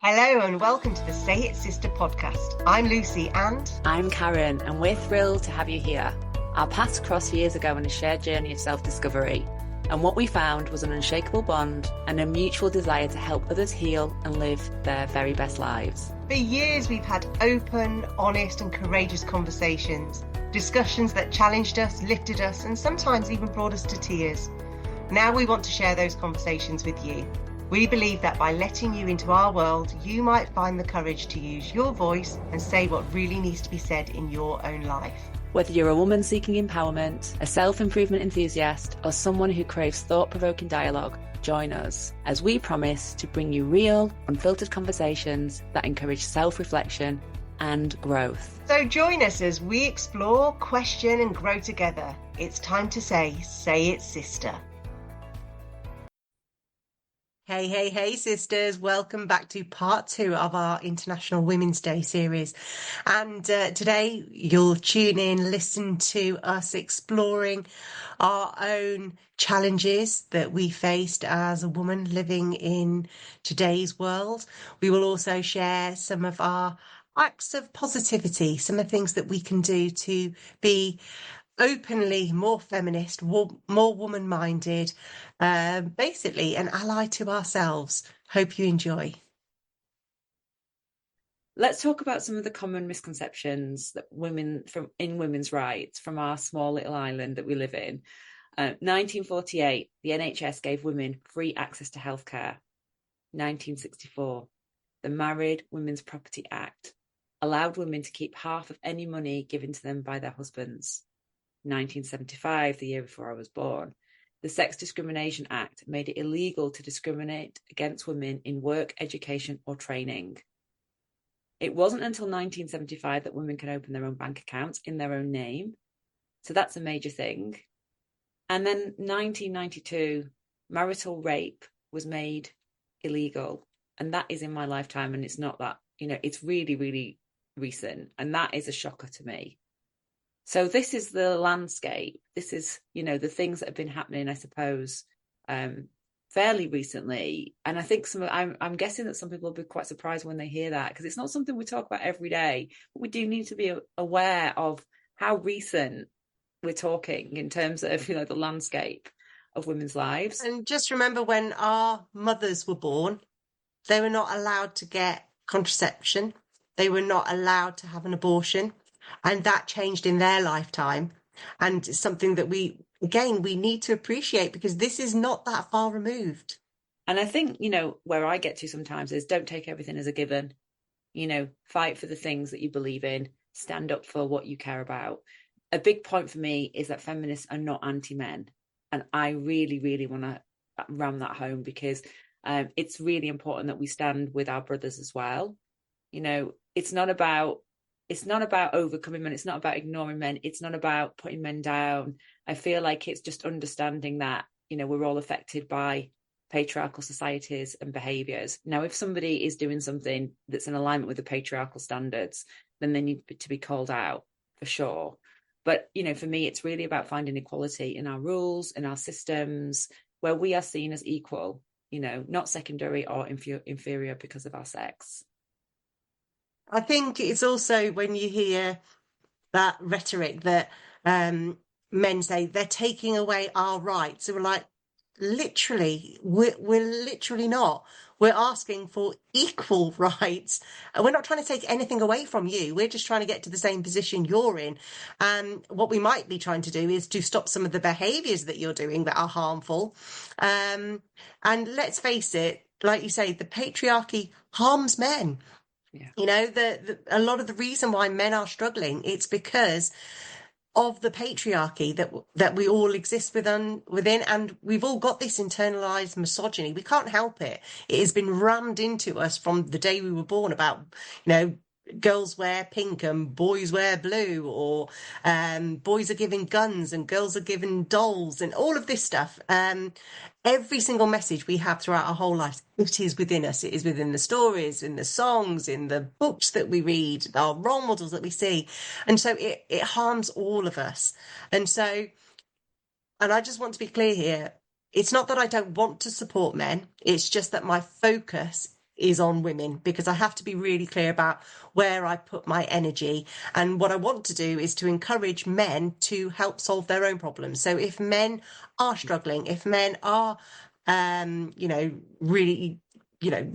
Hello and welcome to the Say It Sister podcast. I'm Lucy and I'm Karen, and we're thrilled to have you here. Our paths crossed years ago on a shared journey of self-discovery, and what we found was an unshakable bond and a mutual desire to help others heal and live their very best lives. For years we've had open, honest and courageous conversations, discussions that challenged us, lifted us and sometimes even brought us to tears. Now we want to share those conversations with you. We believe that by letting you into our world, you might find the courage to use your voice and say what really needs to be said in your own life. Whether you're a woman seeking empowerment, a self-improvement enthusiast, or someone who craves thought-provoking dialogue, join us as we promise to bring you real, unfiltered conversations that encourage self-reflection and growth. So join us as we explore, question and grow together. It's time to say it, sister. Hey, sisters. Welcome back to part 2 of our International Women's Day series. And today you'll tune in, listen to us exploring our own challenges that we faced as a woman living in today's world. We will also share some of our acts of positivity, some of the things that we can do to be openly more feminist, more woman-minded, basically an ally to ourselves. Hope you enjoy. Let's talk about some of the common misconceptions that in women's rights from our small little island that we live in. 1948, the NHS gave women free access to healthcare. 1964, the Married Women's Property Act allowed women to keep half of any money given to them by their husbands. 1975, the year before I was born, the Sex Discrimination Act made it illegal to discriminate against women in work, education, or training. It wasn't until 1975 that women can open their own bank accounts in their own name. So that's a major thing. And then 1992, marital rape was made illegal. And that is in my lifetime. And it's not that, it's really, really recent. And that is a shocker to me. So this is the landscape. This is, the things that have been happening, I suppose, fairly recently. And I think I'm guessing that some people will be quite surprised when they hear that, because it's not something we talk about every day. But we do need to be aware of how recent we're talking in terms of, the landscape of women's lives. And just remember, when our mothers were born, they were not allowed to get contraception. They were not allowed to have an abortion. And that changed in their lifetime. And it's something that we need to appreciate, because this is not that far removed. And I think, where I get to sometimes is don't take everything as a given. Fight for the things that you believe in, stand up for what you care about. A big point for me is that feminists are not anti-men. And I really, really want to ram that home, because it's really important that we stand with our brothers as well. It's not about overcoming men. It's not about ignoring men. It's not about putting men down. I feel like it's just understanding that, we're all affected by patriarchal societies and behaviours. Now, if somebody is doing something that's in alignment with the patriarchal standards, then they need to be called out for sure. But, for me, it's really about finding equality in our rules, in our systems, where we are seen as equal, not secondary or inferior because of our sex. I think it's also when you hear that rhetoric that men say they're taking away our rights. So we're like, literally, we're literally not. We're asking for equal rights. And we're not trying to take anything away from you. We're just trying to get to the same position you're in. And what we might be trying to do is to stop some of the behaviours that you're doing that are harmful. And let's face it, like you say, the patriarchy harms men. Yeah. A lot of the reason why men are struggling, it's because of the patriarchy that we all exist within, and we've all got this internalized misogyny. We can't help it. It has been rammed into us from the day we were born about, girls wear pink and boys wear blue, or boys are given guns and girls are given dolls, and all of this stuff. Every single message we have throughout our whole life, it is within us. It is within the stories, in the songs, in the books that we read, our role models that we see. And so it harms all of us. And I just want to be clear here. It's not that I don't want to support men. It's just that my focus is on women, because I have to be really clear about where I put my energy. And what I want to do is to encourage men to help solve their own problems. So if men are struggling, if men are, really,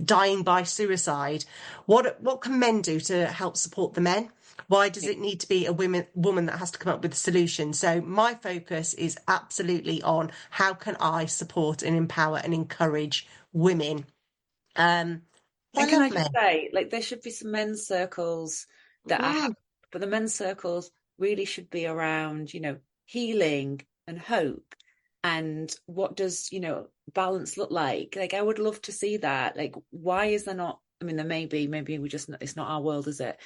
dying by suicide, what can men do to help support the men? Why does it need to be a woman that has to come up with a solution? So my focus is absolutely on how can I support and empower and encourage women. Um, I And can I love just men. say, like, there should be some men's circles that are, Mm. but the men's circles really should be around, healing and hope. And what does, balance look like? Like, I would love to see that. Like, why is there not? I mean, there may be, maybe we just, it's not our world, is it?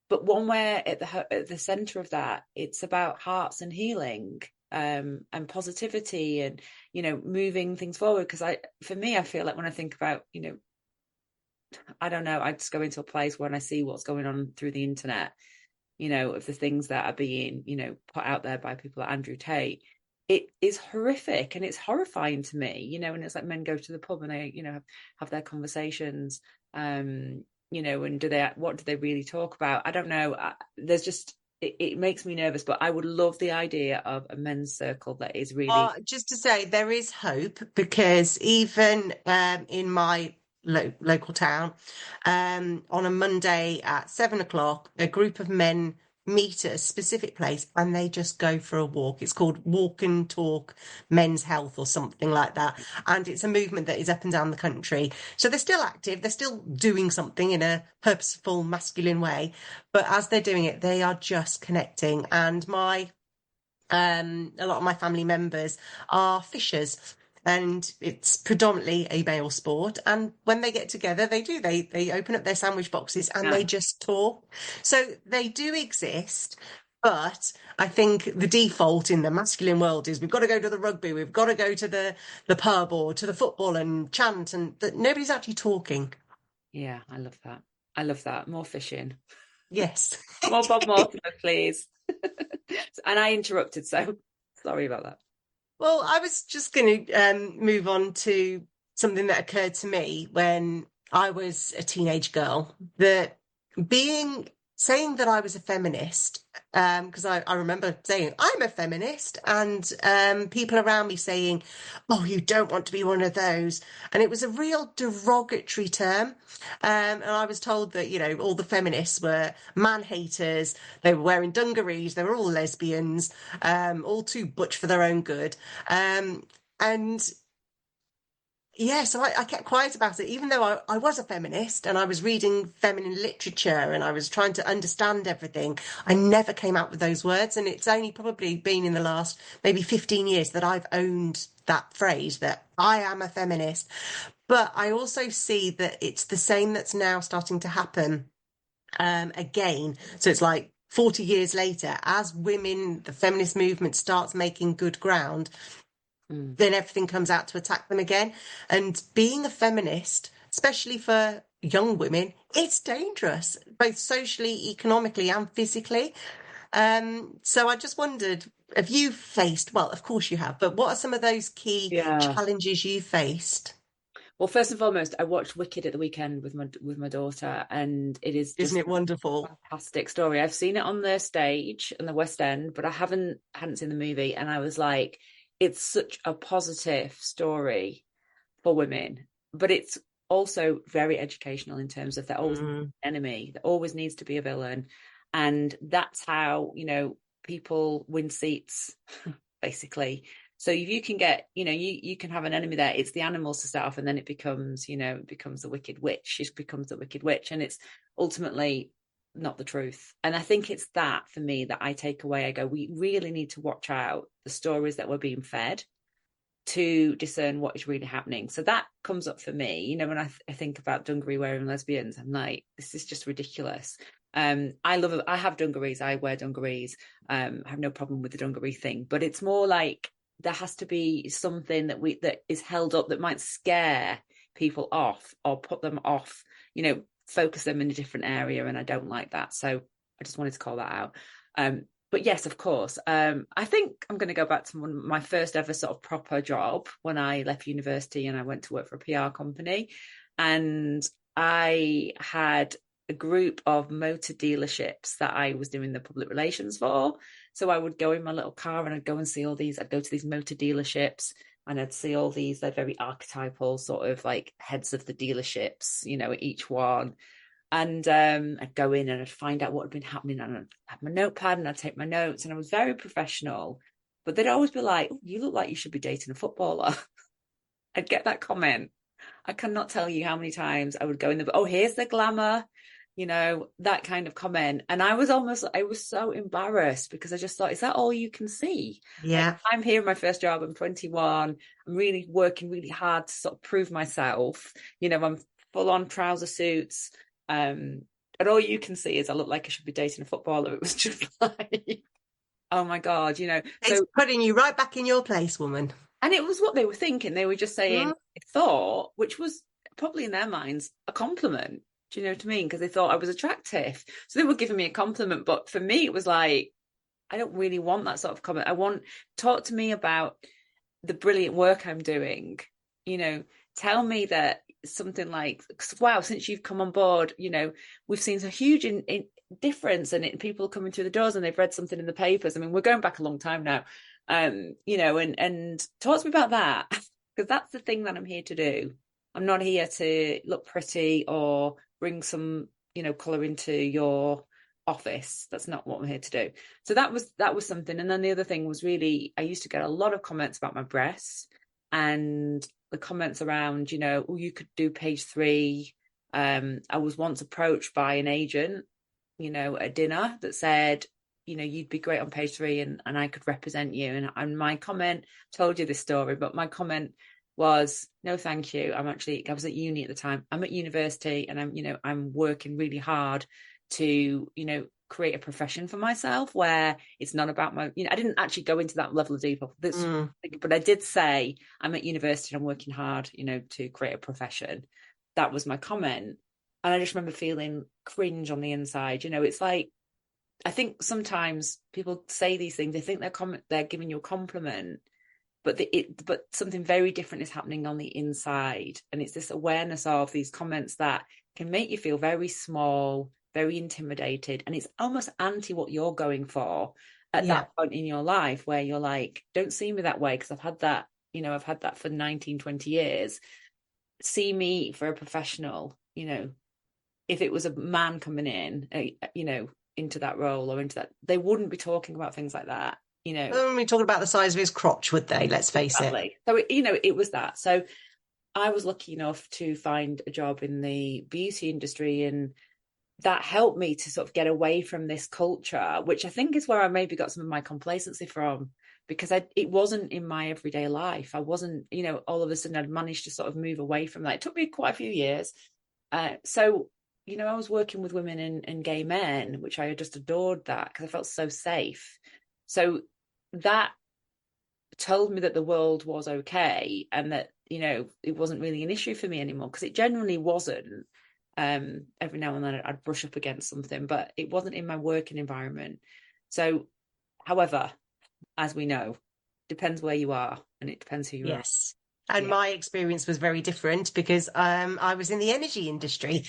But one where at the center of that, it's about hearts and healing, and positivity and, moving things forward. Because for me, I feel like when I think about, I don't know, I just go into a place when I see what's going on through the internet, of the things that are being, put out there by people like Andrew Tate. It is horrific and it's horrifying to me, and it's like men go to the pub and they, have their conversations, and what do they really talk about? I don't know. There's just, it makes me nervous, but I would love the idea of a men's circle that is really, Just to say, there is hope, because even in my local town, on a Monday at 7 o'clock, a group of men meet at a specific place and they just go for a walk. It's called Walk and Talk Men's Health or something like that. And it's a movement that is up and down the country. So they're still active, they're still doing something in a purposeful, masculine way. But as they're doing it, they are just connecting. And a lot of my family members are fishers, and it's predominantly a male sport. And when they get together, they open up their sandwich boxes and they nice. just talk. So they do exist. But I think the default in the masculine world is we've got to go to the rugby, we've got to go to the pub or to the football and chant, and that nobody's actually talking. Yeah, I love that. I love that. More fishing. Yes. More Bob Mortimer, please. And I interrupted, so sorry about that. Well, I was just going to move on to something that occurred to me when I was a teenage girl. That being saying that I was a feminist, because I remember saying I'm a feminist, and people around me saying, "Oh, you don't want to be one of those," and it was a real derogatory term. And I was told that all the feminists were man haters. They were wearing dungarees. They were all lesbians, all too butch for their own good. And yeah, so I kept quiet about it, even though I was a feminist and I was reading feminine literature and I was trying to understand everything. I never came out with those words. And it's only probably been in the last maybe 15 years that I've owned that phrase, that I am a feminist. But I also see that it's the same that's now starting to happen again. So it's like 40 years later, as women, the feminist movement starts making good ground, Mm. then everything comes out to attack them again. And being a feminist, especially for young women, it's dangerous, both socially, economically, and physically. So I just wondered, have you faced, well, of course you have, but what are some of those key Yeah. challenges you faced? Well, first and foremost, I watched Wicked at the weekend with my daughter, and it is Isn't just it wonderful? a fantastic story. I've seen it on the stage in the West End, but I hadn't seen the movie, and I was like, it's such a positive story for women, but it's also very educational in terms of there always needs Mm. an enemy, there always needs to be a villain, and that's how people win seats, basically. So if you can get, you can have an enemy there. It's the animals to start off, and then it becomes the wicked witch. It becomes the wicked witch, and it's ultimately not the truth. And I think it's that for me that I take away. I go, we really need to watch out the stories that we're being fed to discern what is really happening. So that comes up for me. When I think about dungaree wearing lesbians, I'm like, this is just ridiculous. I have dungarees. I wear dungarees. I have no problem with the dungaree thing, but it's more like there has to be something that is held up that might scare people off or put them off, focus them in a different area. And I don't like that. So I just wanted to call that out. But yes, of course. I think I'm going to go back to my first ever sort of proper job when I left university and I went to work for a PR company. and I had a group of motor dealerships that I was doing the public relations for. So I would go in my little car and I'd go and see all these. I'd go to these motor dealerships and I'd see all these. They're very archetypal, sort of like heads of the dealerships, each one. And I'd go in and I'd find out what had been happening, and I'd have my notepad and I'd take my notes, and I was very professional. But they'd always be like, oh, "You look like you should be dating a footballer." I'd get that comment. I cannot tell you how many times I would go in the, oh, here's the glamour, that kind of comment. And I was so embarrassed because I just thought, is that all you can see? Like, Yeah. I'm here in my first job, I'm 21, I'm really working really hard to sort of prove myself. I'm full on trouser suits. And all you can see is I look like I should be dating a footballer. It was just like, oh my God, It's so, putting you right back in your place, woman. and it was what they were thinking. They were just saying, Mm, I thought, which was probably in their minds a compliment. Do you know what I mean? Because they thought I was attractive. So they were giving me a compliment. But for me, it was like, I don't really want that sort of comment. Talk to me about the brilliant work I'm doing. Tell me that something like, wow, since you've come on board, we've seen a huge difference and people coming through the doors and they've read something in the papers. I mean, we're going back a long time now. And talk to me about that, because that's the thing that I'm here to do. I'm not here to look pretty or bring some, colour into your office. That's not what I'm here to do. So that was something. And then the other thing was, really, I used to get a lot of comments about my breasts, and the comments around, oh, you could do page 3. I was once approached by an agent, at dinner, that said, you'd be great on page 3, and I could represent you. And my comment, told you this story, but my comment was, no, thank you. I was at uni at the time. I'm at university and I'm working really hard to, create a profession for myself where it's not about my, I didn't actually go into that level of detail, mm. but I did say I'm at university and I'm working hard, to create a profession. That was my comment. And I just remember feeling cringe on the inside. It's like, I think sometimes people say these things, they think they're giving you a compliment, but something very different is happening on the inside. And it's this awareness of these comments that can make you feel very small, very intimidated. And it's almost anti what you're going for at Yeah. that point in your life, where you're like, don't see me that way, because I've had that, for 19, 20 years. See me for a professional. If it was a man coming in, into that role or into that, they wouldn't be talking about things like that. When we talking about the size of his crotch, would they? Let's face it. Exactly. So, it was that. So I was lucky enough to find a job in the beauty industry, and that helped me to sort of get away from this culture, which I think is where I maybe got some of my complacency from, because it wasn't in my everyday life. I wasn't, all of a sudden I'd managed to sort of move away from that. It took me quite a few years. So, I was working with women and gay men, which I just adored that because I felt so safe. So that told me that the world was okay, and that, it wasn't really an issue for me anymore, because it generally wasn't. Every now and then I'd brush up against something, but it wasn't in my working environment. So, however, as we know, depends where you are, and it depends who you're around. Yes. And Yeah. my experience was very different because I was in the energy industry,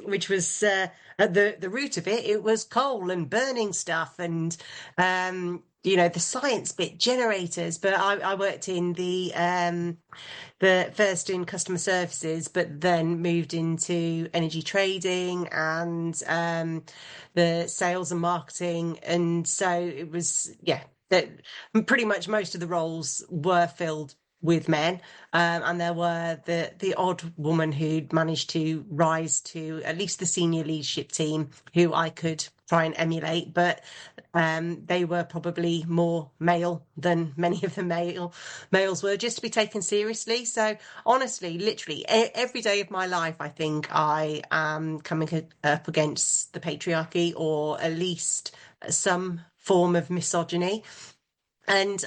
which was at the root of it. It was coal and burning stuff, and the science bit, generators. But I worked in the first in customer services, but then moved into energy trading and the sales and marketing, and so it was that pretty much most of the roles were filled with men, and there were the odd woman who'd managed to rise to at least the senior leadership team who I could try and emulate, but they were probably more male than many of the males were, just to be taken seriously. So honestly, literally every day of my life, I think I am coming up against the patriarchy, or at least some form of misogyny. And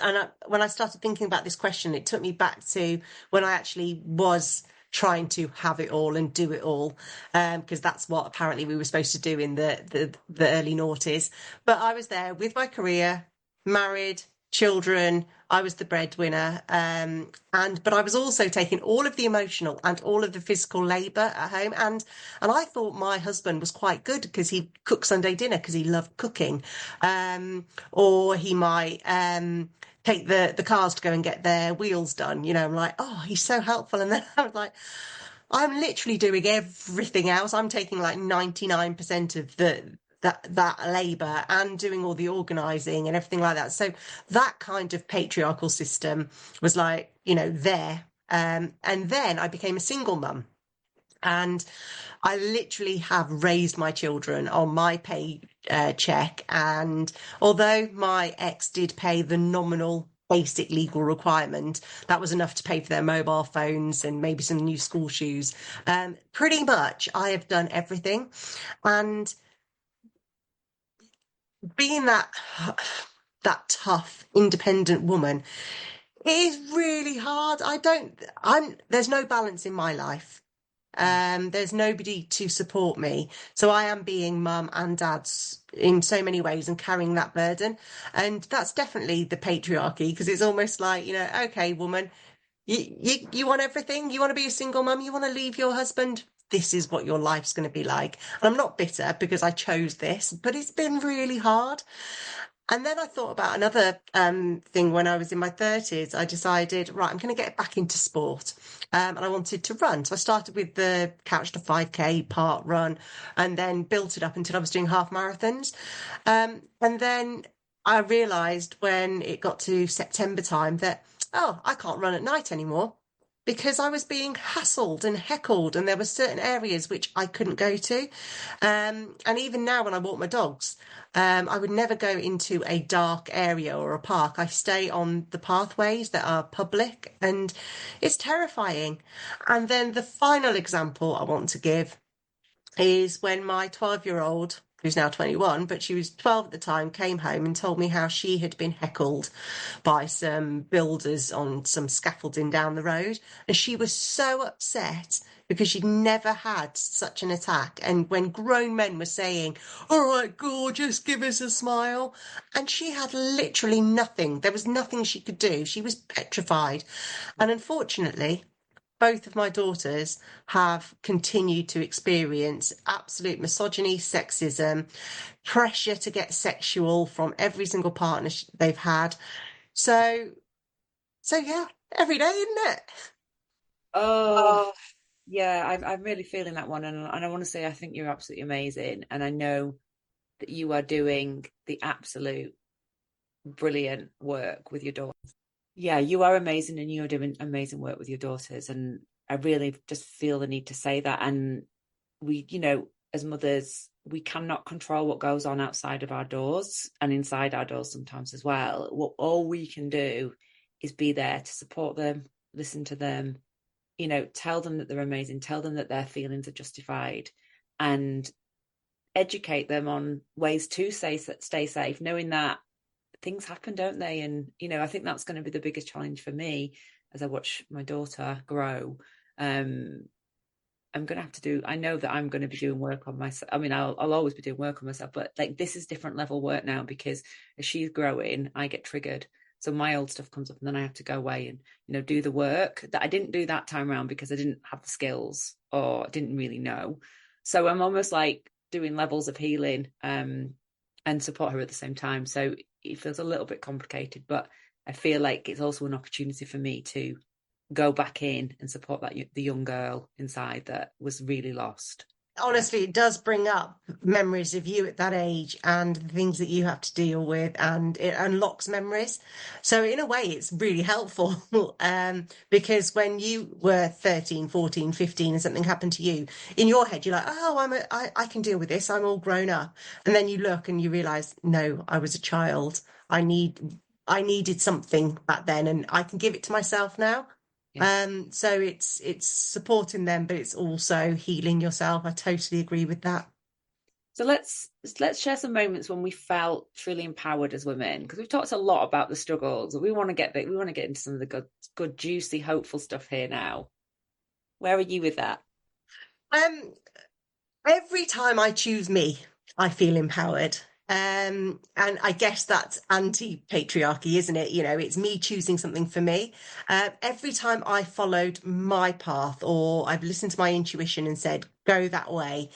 when I started thinking about this question, it took me back to when I actually was trying to have it all and do it all, because that's what apparently we were supposed to do in the early noughties. But I was there with my career, married, children. I was the breadwinner, but I was also taking all of the emotional and all of the physical labour at home, and I thought my husband was quite good because he cooked Sunday dinner because he loved cooking, or he might take the cars to go and get their wheels done. I'm like, oh, he's so helpful, and then I was like, I'm literally doing everything else. I'm taking like 99% of that labour and doing all the organising and everything like that. So that kind of patriarchal system was like, there. And then I became a single mum. And I literally have raised my children on my pay check. And although my ex did pay the nominal basic legal requirement, that was enough to pay for their mobile phones and maybe some new school shoes. Pretty much, I have done everything. And being that tough, independent woman, it is really hard. There's no balance in my life. There's nobody to support me. So I am being mum and dad in so many ways and carrying that burden. And that's definitely the patriarchy, because it's almost like, okay, woman, you want everything. You want to be a single mum. You want to leave your husband. This is what your life's going to be like. And I'm not bitter because I chose this, but it's been really hard. And then I thought about another thing when I was in my 30s. I decided, right, I'm going to get back into sport. And I wanted to run. So I started with the Couch to 5K part run and then built it up until I was doing half marathons. And then I realised when it got to September time that, oh, I can't run at night anymore because I was being hassled and heckled, and there were certain areas which I couldn't go to. And even now, when I walk my dogs, I would never go into a dark area or a park. I stay on the pathways that are public, and it's terrifying. And then the final example I want to give is when my 12-year-old, who's now 21, but she was 12 at the time, came home and told me how she had been heckled by some builders on some scaffolding down the road. And she was so upset because she'd never had such an attack. And when grown men were saying, all right, gorgeous, give us a smile. And she had literally nothing. There was nothing she could do. She was petrified. And unfortunately, both of my daughters have continued to experience absolute misogyny, sexism, pressure to get sexual from every single partner they've had. So, so yeah, every day, isn't it? Oh, Oh, yeah, I'm really feeling that one. And I want to say, I think you're absolutely amazing. And I know that you are doing the absolute brilliant work with your daughters. Yeah, you are amazing and you're doing amazing work with your daughters. And I really just feel the need to say that. And we, as mothers, we cannot control what goes on outside of our doors and inside our doors sometimes as well. What all we can do is be there to support them, listen to them, tell them that they're amazing, tell them that their feelings are justified, and educate them on ways to stay safe, knowing that things happen, don't they? And I think that's going to be the biggest challenge for me as I watch my daughter grow. I'm going to have to do, I know that I'm going to be doing work on myself. I mean, I'll always be doing work on myself, but like this is different level work now because as she's growing, I get triggered. So my old stuff comes up and then I have to go away and, do the work that I didn't do that time around because I didn't have the skills or didn't really know. So I'm almost like doing levels of healing and support her at the same time. So it feels a little bit complicated, but I feel like it's also an opportunity for me to go back in and support the young girl inside that was really lost. honestly, it does bring up memories of you at that age and the things that you have to deal with, and it unlocks memories. So in a way, it's really helpful. Because when you were 13, 14, 15, and something happened to you, in your head, you're like, oh, I can deal with this. I'm all grown up. And then you look and you realize, no, I was a child. I needed something back then, and I can give it to myself now. Yeah. So it's supporting them, but it's also healing yourself. I totally agree with that. So let's share some moments when we felt truly empowered as women, because we've talked a lot about the struggles. We want to get into some of the good, juicy, hopeful stuff here now. Where are you with that? Um, every time I choose me, I feel empowered. And I guess that's anti-patriarchy, isn't it? You know, it's me choosing something for me. Every time I followed my path or I've listened to my intuition and said, go that way,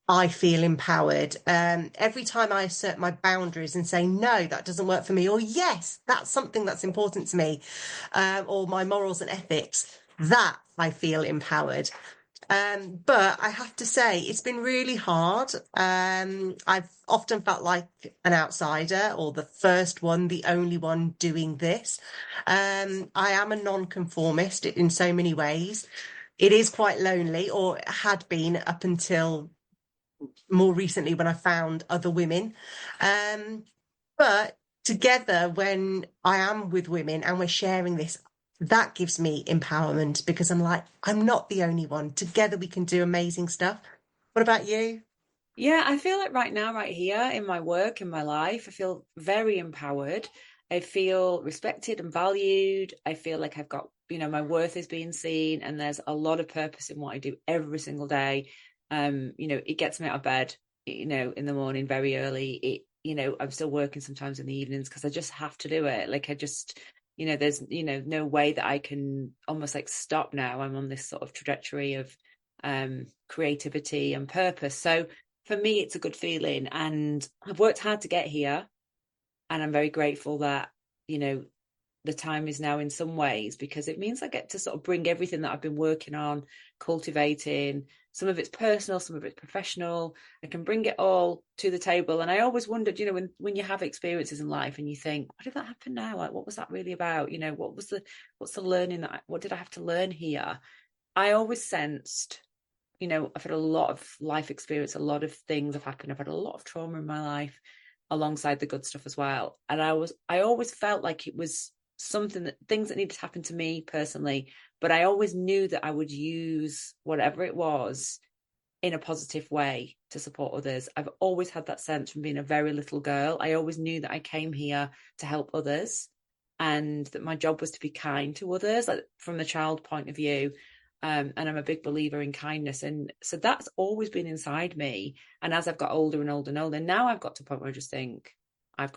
I feel empowered. Every time I assert my boundaries and say, no, that doesn't work for me, or yes, that's something that's important to me, or my morals and ethics, that I feel empowered. But I have to say, it's been really hard. I've often felt like an outsider or the first one, the only one doing this. I am a non-conformist in so many ways. It is quite lonely, or it had been up until more recently when I found other women. Um, but together, when I am with women and we're sharing this, that gives me empowerment because I'm like, I'm not the only one. Together, we can do amazing stuff. What about you? Yeah, I feel like right now, right here in my work, in my life, I feel very empowered. I feel respected and valued. I feel like I've got, my worth is being seen, and there's a lot of purpose in what I do every single day. It gets me out of bed, in the morning very early. I'm still working sometimes in the evenings because I just have to do it. Like I just, there's, no way that I can almost like stop now. I'm on this sort of trajectory of creativity and purpose. So for me, it's a good feeling. And I've worked hard to get here. And I'm very grateful that, the time is now in some ways because it means I get to sort of bring everything that I've been working on, cultivating. Some of it's personal, some of it's professional. I can bring it all to the table. And I always wondered, when you have experiences in life and you think, what did that happen now? Like, what was that really about? What's the learning what did I have to learn here? I always sensed, I've had a lot of life experience, a lot of things have happened. I've had a lot of trauma in my life alongside the good stuff as well. And I always felt like it was things that needed to happen to me personally, but I always knew that I would use whatever it was in a positive way to support others. I've always had that sense from being a very little girl. I always knew that I came here to help others and that my job was to be kind to others, like from the child point of view. And I'm a big believer in kindness. And so that's always been inside me. And as I've got older and older and older, now I've got to a point where I just think I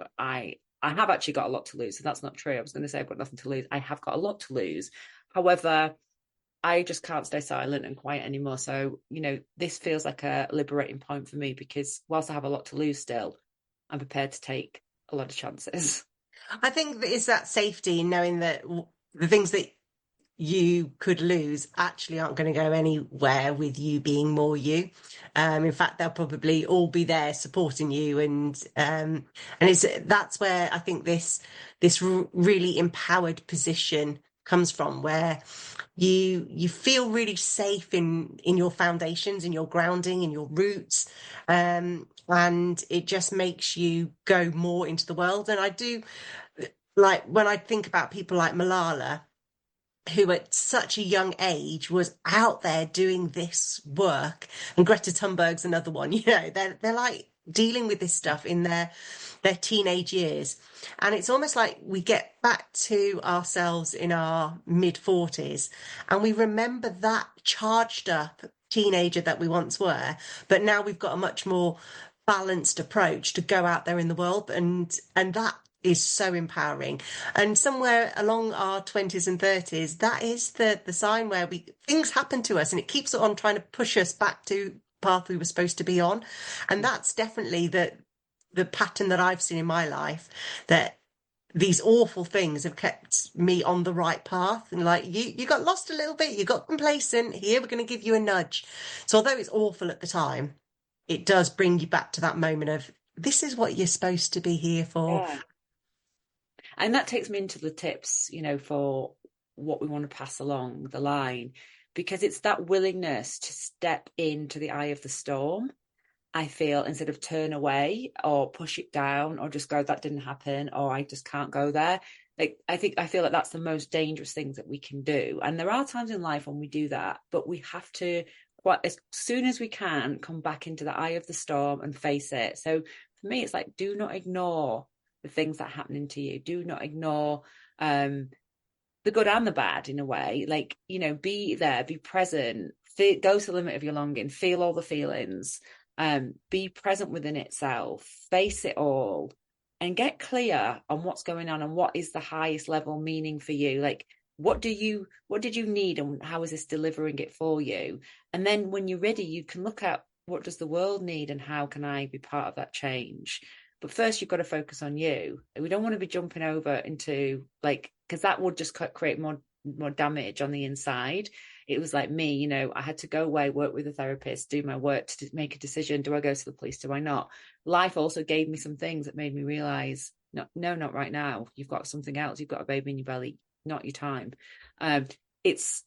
have actually got a lot to lose. So that's not true. I was going to say I've got nothing to lose. I have got a lot to lose. However, I just can't stay silent and quiet anymore. So, this feels like a liberating point for me because whilst I have a lot to lose still, I'm prepared to take a lot of chances. I think that it's that safety in knowing that the things that you could lose actually aren't going to go anywhere with you being more you. In fact, they'll probably all be there supporting you, and that's where I think this really empowered position comes from, where you feel really safe in your foundations, in your grounding, in your roots, and it just makes you go more into the world. And I do like when I think about people like Malala, who at such a young age was out there doing this work, and Greta Thunberg's another one. They're like dealing with this stuff in their teenage years, and it's almost like we get back to ourselves in our mid 40s and we remember that charged up teenager that we once were, but now we've got a much more balanced approach to go out there in the world, and that is so empowering. And somewhere along our 20s and 30s, that is the sign where we things happen to us and it keeps on trying to push us back to path we were supposed to be on. And that's definitely the pattern that I've seen in my life, that these awful things have kept me on the right path. And like you got lost a little bit, you got complacent. Here, we're going to give you a nudge. So although it's awful at the time, it does bring you back to that moment of this is what you're supposed to be here for. Yeah. And that takes me into the tips, for what we want to pass along the line, because it's that willingness to step into the eye of the storm. I feel, instead of turn away or push it down or just go, that didn't happen, or I just can't go there. Like, I feel like that's the most dangerous things that we can do. And there are times in life when we do that, but we have to, quite as soon as we can, come back into the eye of the storm and face it. So for me, it's like, do not ignore the things that are happening to you. Do not ignore the good and the bad in a way. Like, be there, be present, go to the limit of your longing, feel all the feelings. be present within itself, face it all, and get clear on what's going on and what is the highest level meaning for you. Like, what did you need, and how is this delivering it for you? And then when you're ready, you can look at what does the world need and how can I be part of that change. But first, you've got to focus on you. We don't want to be jumping over into, like, because that would just create more damage on the inside. It was like me, I had to go away, work with a therapist, do my work to make a decision. Do I go to the police? Do I not? Life also gave me some things that made me realize, no, not right now. You've got something else. You've got a baby in your belly, not your time. Um, it's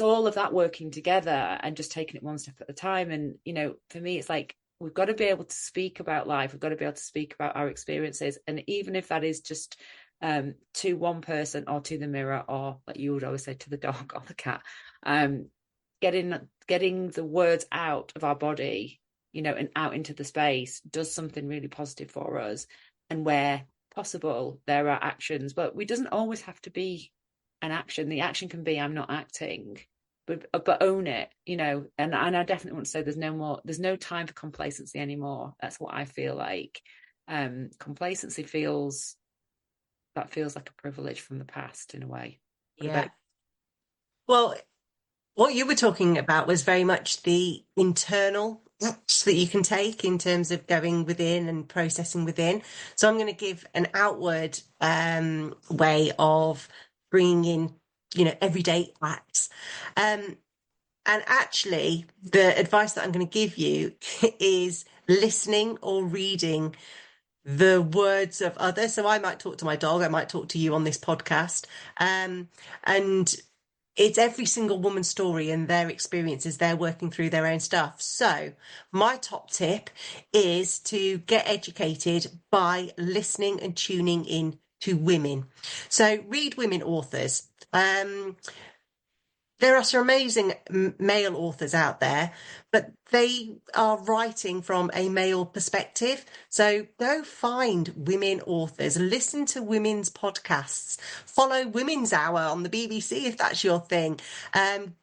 all of that working together and just taking it one step at a time. And, for me, it's like, we've got to be able to speak about life. We've got to be able to speak about our experiences. And even if that is just to one person or to the mirror, or like you would always say, to the dog or the cat, getting the words out of our body, and out into the space does something really positive for us. And where possible, there are actions, but we doesn't always have to be an action. The action can be, I'm not acting, but own it, and I definitely want to say there's no time for complacency anymore. That's what I feel like. Complacency feels like a privilege from the past in a way. What Yeah. about Well, what you were talking about was very much the internal acts that you can take in terms of going within and processing within. So I'm going to give an outward way of bringing in, everyday acts. And actually, the advice that I'm going to give you is listening or reading the words of others. So I might talk to my dog, I might talk to you on this podcast. And it's every single woman's story and their experiences. They're working through their own stuff. So my top tip is to get educated by listening and tuning in to women. So read women authors. There are some amazing male authors out there, but they are writing from a male perspective. So go find women authors, listen to women's podcasts, follow Women's Hour on the BBC if that's your thing,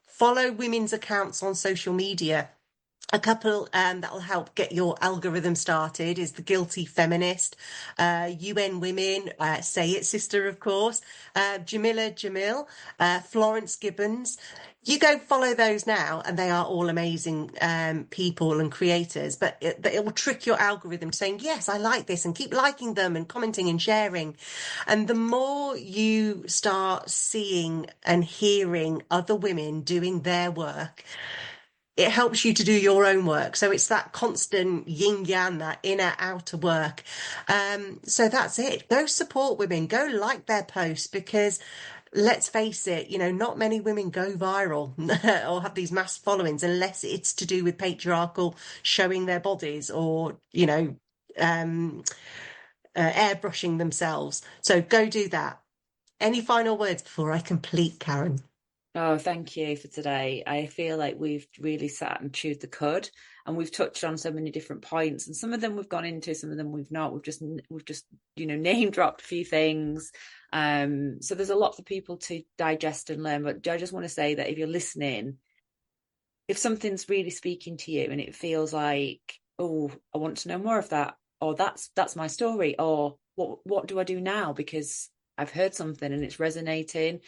follow women's accounts on social media. A couple that will help get your algorithm started is the Guilty Feminist, UN Women, Say It Sister, of course, Jamila Jamil, Florence Gibbons. You go follow those now, and they are all amazing people and creators. But it will trick your algorithm to saying, yes, I like this, and keep liking them and commenting and sharing. And the more you start seeing and hearing other women doing their work, it helps you to do your own work. So it's that constant yin yang, that inner outer work. So that's it. Go support women, go like their posts, because let's face it, not many women go viral or have these mass followings unless it's to do with patriarchal showing their bodies or, airbrushing themselves. So go do that. Any final words before I complete, Karen? Oh, thank you for today. I feel like we've really sat and chewed the cud, and we've touched on so many different points, and some of them we've gone into, some of them we've not. We've just name dropped a few things. So there's a lot for people to digest and learn. But I just want to say that if you're listening, if something's really speaking to you and it feels like, oh, I want to know more of that, or that's my story, or what do I do now because I've heard something and it's resonating.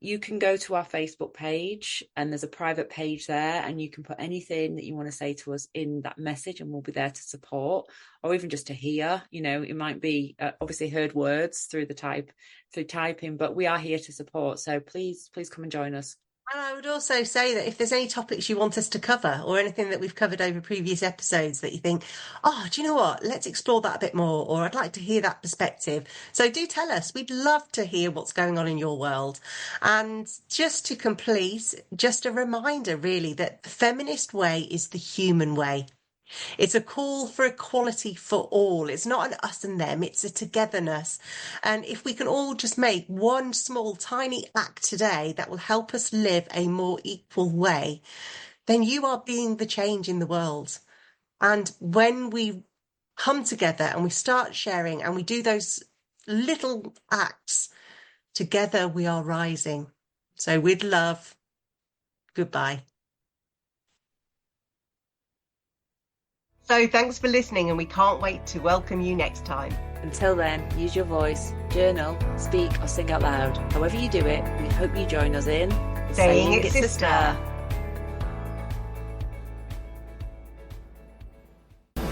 You can go to our Facebook page, and there's a private page there, and you can put anything that you want to say to us in that message, and we'll be there to support, or even just to hear. It might be obviously heard words through typing, but we are here to support. So please come and join us. And I would also say that if there's any topics you want us to cover, or anything that we've covered over previous episodes that you think, oh, do you know what? Let's explore that a bit more, or I'd like to hear that perspective. So do tell us. We'd love to hear what's going on in your world. And just to complete, just a reminder really that the feminist way is the human way. It's a call for equality for all. It's not an us and them, it's a togetherness. And if we can all just make one small, tiny act today that will help us live a more equal way, then you are being the change in the world. And when we come together and we start sharing and we do those little acts, together we are rising. So with love, goodbye. So thanks for listening, and we can't wait to welcome you next time. Until then, use your voice, journal, speak or sing out loud. However you do it, we hope you join us in Saying It's Sister.